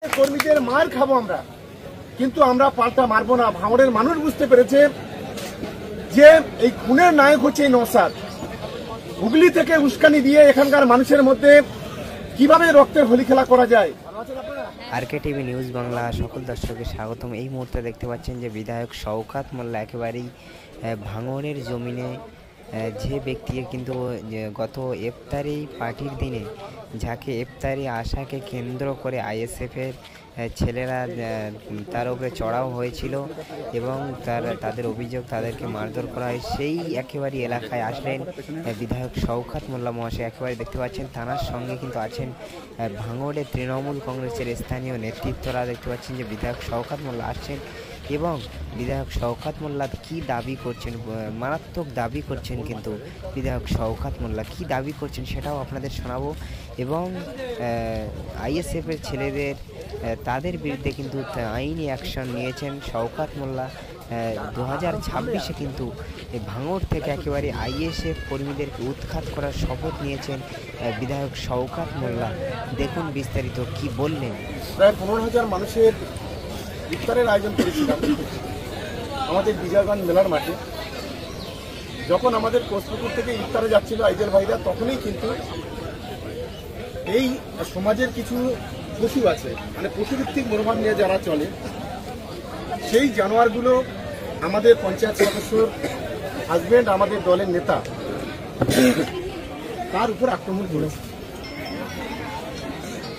কর্মীদের মার খাবো আমরা, কিন্তু আমরা পাল্টা মারবো না। ভাঙড়ের মানুষ বুঝতে পেরেছে যে এই খুনের নায়ক হচ্ছে এই নওশাদ। হুগলি থেকে উস্কানি দিয়ে এখানকার মানুষের মধ্যে কিভাবে রক্তের হোলি খেলা করা যায়। আরকে টিভি নিউজ বাংলা সকল দর্শককে স্বাগতম। এই মুহূর্তে দেখতে পাচ্ছেন যে বিধায়ক শওকত মোল্লা একেবারেই ভাঙড়ের জমিনে যে ব্যক্তি কিন্তু গত ইফতারি পার্টির দিনে যাকে ইফতারি আশাকে কেন্দ্র করে আইএসএফের ছেলেরা তার উপরে চড়াও হয়েছিল এবং তাদের অভিযোগ তাদেরকে মারধর করা হয়, সেই একেবারে এলাকায় আসলেন বিধায়ক শওকত মোল্লা মহাশয়। একেবারে দেখতে পাচ্ছেন থানার সঙ্গে কিন্তু আছেন ভাঙড়ের তৃণমূল কংগ্রেসের স্থানীয় নেতৃত্বরা। দেখতে পাচ্ছেন যে বিধায়ক শওকত মোল্লা আসছেন এবং বিধায়ক শওকত মোল্লা কি দাবি করছেন, মারাত্মক দাবি করছেন, কিন্তু বিধায়ক শওকত মোল্লা কি দাবি করছেন সেটাও আপনাদের শোনাবো। এবং আইএসএফের ছেলেদের তাদের বিরুদ্ধে কিন্তু আইনি অ্যাকশন নিয়েছেন শওকত মোল্লা। 2026-এ কিন্তু ভাঙড় থেকে একেবারে আইএসএফ কর্মীদেরকে উৎখাত করার শপথ নিয়েছেন বিধায়ক শওকত মোল্লা। দেখুন বিস্তারিত কি বললেন। প্রায় 15,000 মানুষের ইফতারের আয়োজন করেছিলাম আমাদের বিজয়গঞ্জ মেলার মাঠে। যখন আমাদের কোচপুকুর থেকে ইফতারে যাচ্ছিল আইজেল ভাইরা, তখনই কিন্তু এই সমাজের কিছু পশু আছে, মানে পশুভিত্তিক মনোভাব নিয়ে যারা চলে, সেই জানোয়ারগুলো আমাদের পঞ্চায়েত সদস্যর হাজবেন্ড, আমাদের দলের নেতা, তার উপর আক্রমণ করেছে।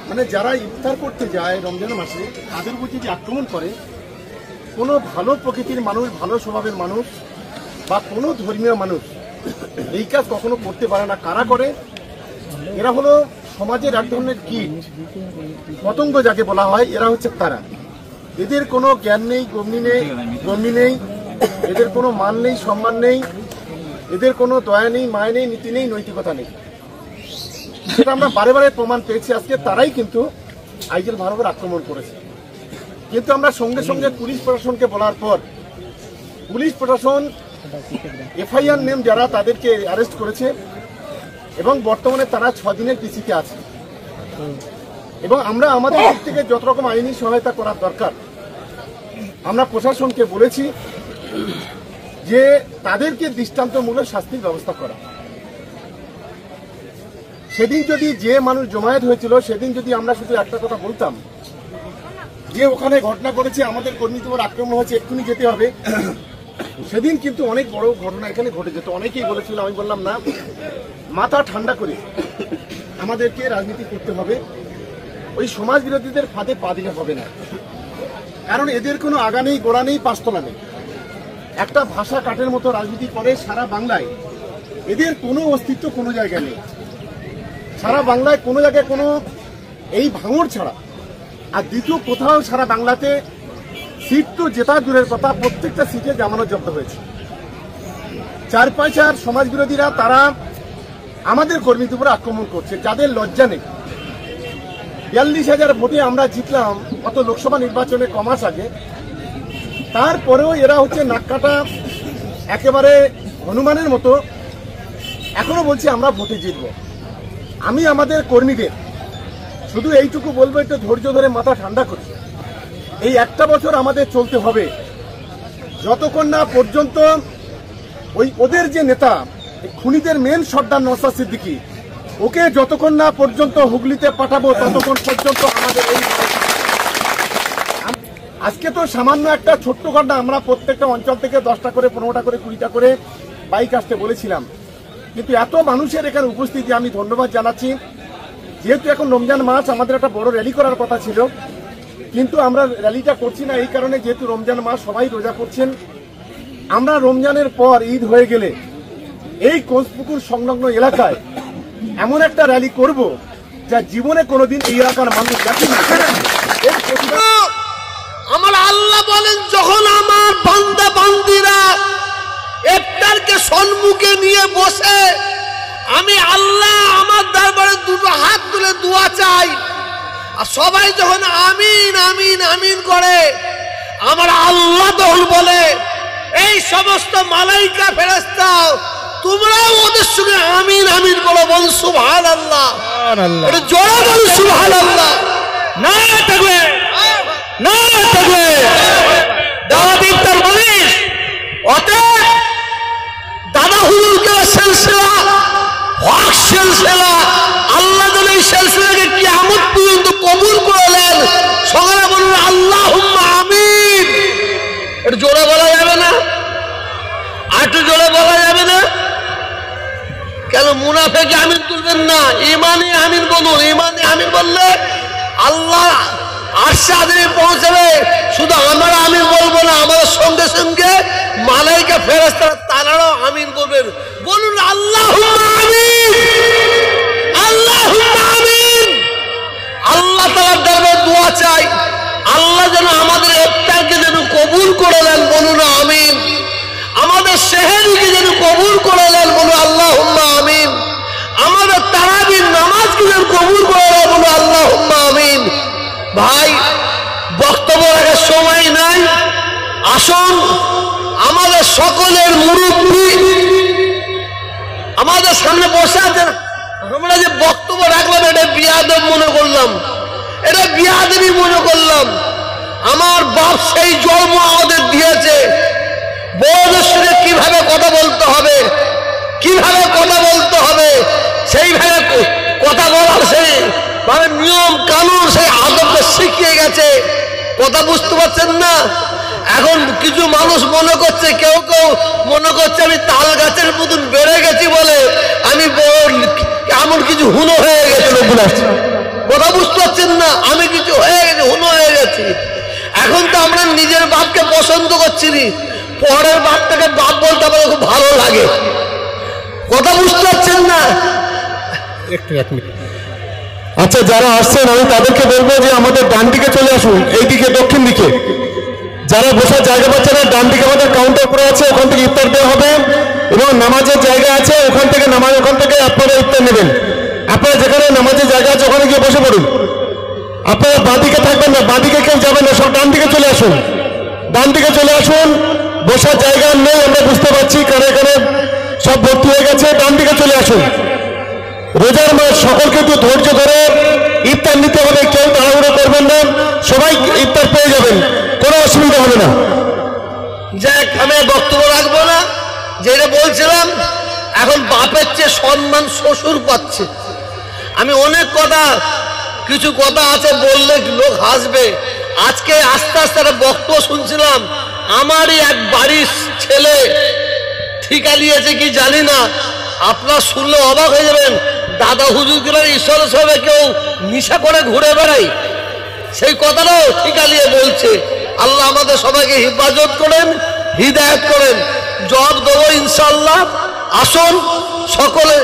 মানে যারা ইফতার করতে যায় রমজান মাসে, তাদের উপর যদি আক্রমণ করে, কোনো ভালো প্রকৃতির মানুষ, ভালো স্বভাবের মানুষ বা কোনো ধর্মীয় মানুষ এই কাজ কখনো করতে পারে না। কারা করে? এরা হলো সমাজের এক ধরনের কীট, পতঙ্গ যাকে বলা হয়। এরা হচ্ছে তারা। এদের কোনো জ্ঞান নেই, গম্ভীর নেই, এদের কোনো মান নেই, সম্মান নেই, এদের কোনো দয়া নেই, মায় নেই, নীতি নেই, নৈতিকতা নেই। সেটা আমরা বারে বারে প্রমাণ পেয়েছি। আজকে তারাই কিন্তু আইজেল ভাইয়ের আক্রমণ করেছে। কিন্তু আমরা সঙ্গে সঙ্গে পুলিশ প্রশাসনকে বলার পর পুলিশ প্রশাসন এফআইআর নেম যারা, তাদেরকে অ্যারেস্ট করেছে এবং বর্তমানে তারা 6 দিনের পিসিতে আছে। এবং আমরা আমাদের দিক থেকে যত রকম আইনি সহায়তা করার দরকার আমরা প্রশাসনকে বলেছি যে তাদেরকে দৃষ্টান্তমূলক শাস্তির ব্যবস্থা করা। সেদিন যদি যে মানুষ জমায়েত হয়েছিল, সেদিন যদি আমরা শুধু একটা কথা বলতাম যে ওখানে ঘটনা করেছে, আমাদের কর্মীদের উপর আক্রমণ হয়েছে, এক্ষুনি যেতে হবে, সেদিন কিন্তু অনেক বড় ঘটনা এখানে ঘটে যেত। অনেকেই বলেছিল, আমি বললাম না, মাথা ঠান্ডা করে আমাদেরকে রাজনীতি করতে হবে। ওই সমাজ বিরোধীদের ফাঁদে পা দিলে হবে না। কারণ এদের কোনো আগা নেই, গোড়া নেই, পাঁচতলা নেই। একটা ভাষা কাঠের মতো রাজনীতি করে সারা বাংলায়। এদের কোনো অস্তিত্ব কোনো জায়গায় নেই সারা বাংলায়, কোনো জায়গায় কোনো, এই ভাঙড় ছাড়া। আর দ্বিতীয়, কোথাও সারা বাংলাতে সিট তো জেতা দূরের কথা, প্রত্যেকটা সিটে জামানত জব্দ হয়েছে। 4 পয়সার সমাজ বিরোধীরা তারা আমাদের কর্মীদের উপর আক্রমণ করছে, যাদের লজ্জা নেই। 42,000 ভোটে আমরা জিতলাম গত লোকসভা নির্বাচনে কমাস আগে। তারপরেও এরা হচ্ছে নাককাটা একেবারে হনুমানের মতো এখনো বলছে আমরা ভোটে জিতব। আমি আমাদের কর্মীদের শুধু এইটুকু বলবো, একটু ধৈর্য ধরে মাথা ঠান্ডা করি। এই একটা বছর আমাদের চলতে হবে, যতক্ষণ না পর্যন্ত ওদের যে নেতা, খুনিদের মেন সর্দার নওশাদ সিদ্দিকী, ওকে যতক্ষণ না পর্যন্ত হুগলিতে পাঠাবো, ততক্ষণ পর্যন্ত আমাদের এই। আজকে তো সামান্য একটা ছোট্ট ঘটনা, আমরা প্রত্যেকটা অঞ্চল থেকে 10টা করে, 15টা করে, 20টা করে বাইক আসতে বলেছিলাম, কিন্তু এত মানুষের এখানে উপস্থিতি আমি ধন্যবাদ জানাচ্ছি। যেহেতু এখন রমজান মাস, আমাদের একটা বড় র্যালি করার কথা ছিল, কিন্তু আমরা র্যালিটা করছি না এই কারণে, যেহেতু রমজান মাস, সবাই রোজা করছেন। আমরা রমজানের পর ঈদ হয়ে গেলে এই কোচপুকুর সংলগ্ন এলাকায় এমন একটা র্যালি করব যা জীবনে কোনোদিন এই এলাকার মানুষ দেখেনি। আমার আল্লাহ বলেন, যখন আমার বান্দা বান্দিরা ইফতারকে সম্মুখে নিয়ে বসে, আমি আল্লাহ আমার দরবারে দুটো হাত তুলে দোয়া চাই, আর সবাই যখন আমিন আমিন আমিন করে, আমার আল্লাহ তখন বলে, এই সমস্ত মালাইকা ফেরেশতা তোমরাও ওদের সঙ্গে আমিন আমিন করো, বল সুবহানাল্লাহ। এটা জোরে বল সুবহানাল্লাহ। নারে তাকবীর। মুনাফেকে আমিন তুলবেন না, ইমানে আমিন বলুন। ইমানে আমিন বললে আল্লাহ আরশে আযমে পৌঁছাবে। শুধু আমরা আমিন বলবো না, আমাদের সঙ্গে সঙ্গে মালাইকা ফেরেশতারা তারাও আমিন বলবেন। বলুন আল্লাহুম্মা আমিন, আল্লাহুম্মা আমিন। আল্লাহ তাআলার দরবারে দোয়া চাই, আল্লাহ যেন আমাদের ইফতারকে যেন কবুল করে দেন, বলুন আমিন। আমাদের সেহরিকে যেন কবুল করে দেন, বলুন আল্লাহুম্মা আমিন। আমাদের তারাবির নামাজকে যেন কবুল করে দেন, বলুন আল্লাহুম্মা আমিন। ভাই, বক্তব্য রাখার সময় নাই, আসুন আমাদের সকলের মুরব্বী আমাদের সামনে বসে আছেন। আমরা যে বক্তব্য রাখলাম এটা বিয়াদব মনে করলাম, এটা বিয়াদবি মনে করলাম। আমার বাপ সেই জন্ম আমাদের দিয়েছে, বড়দের সঙ্গে কিভাবে কথা বলতে হবে, কিভাবে কথা বলতে হবে, সেইভাবে কথা বলার সেই মানে নিয়ম কানুন সেই আদবকে শিখিয়ে গেছে। কথা বুঝতে পারছেন না? এখন কিছু মানুষ মনে করছে, কেউ কেউ মনে করছে আমি তাল গাছের মতন বেড়ে গেছি বলে আমি এমন কিছু হুনো হয়ে গেছে। কথা বুঝতে পারছেন না? আমি কিছু হয়ে গেছি, হুনো হয়ে গেছি। এখন তো আমরা নিজের বাপকে পছন্দ করছি নি, পরের বাপটাকে বাপ বলতে আমাদের খুব ভালো লাগে। কথা বুঝতে পারছেন না? আচ্ছা, যারা আসছেন আমি তাদেরকে বলবো যে আমাদের ডান দিকে চলে আসুন, এইদিকে দক্ষিণ দিকে। যারা বসার জায়গা পাচ্ছে না, ডান দিকে আমাদের কাউন্টার করে আছে, ওখান থেকে ইফতার দেওয়া হবে এবং নামাজের জায়গা আছে, ওখান থেকে আপনারা ইফতার নেবেন। আপনারা যেখানে নামাজের জায়গা আছে ওখানে গিয়ে বসে পড়ুন। আপনারা বাঁদিকে থাকবেন না, বাঁদিকে কেউ যাবেন না, সব ডান দিকে চলে আসুন। ডান দিকে চলে আসুন, বসার জায়গা নেই আমরা বুঝতে পারছি, কারণ এখানে সব ভর্তি হয়ে গেছে। ডান দিকে চলে আসুন। রোজার মাস, সকলকে একটু ধৈর্য ধরে ইফতার নিতে হবে, কেউ তাড়াহুড়ো করবেন না, সবাই ইফতার পেয়ে যাবেন, কোনো অসুবিধা হবে না। যাক, আমি বক্তব্য রাখবো না, যেটা বলছিলাম। এখন বাপের চেয়ে সম্মান শ্বশুর পাচ্ছে। আমি অনেক কথা, কিছু কথা আছে বললে লোক হাসবে। আজকে আস্তে আস্তে একটা বক্তব্য শুনছিলাম, আমারই এক বাড়ির ছেলে ঠিকা নিয়েছে কি জানি না, আপনার শুনলে অবাক হয়ে যাবেন। দাদা হুজুর গুলোর ঈশ্বর সবে কেউ নিশা করে ঘুরে বেড়ায়, সেই কথাটাও ঠিকা নিয়ে বলছে। আল্লাহ আমাদের সবাইকে হেফাজত করেন, হিদায়াত করেন। জবাব দেবো ইনশাল্লাহ। আসুন সকলে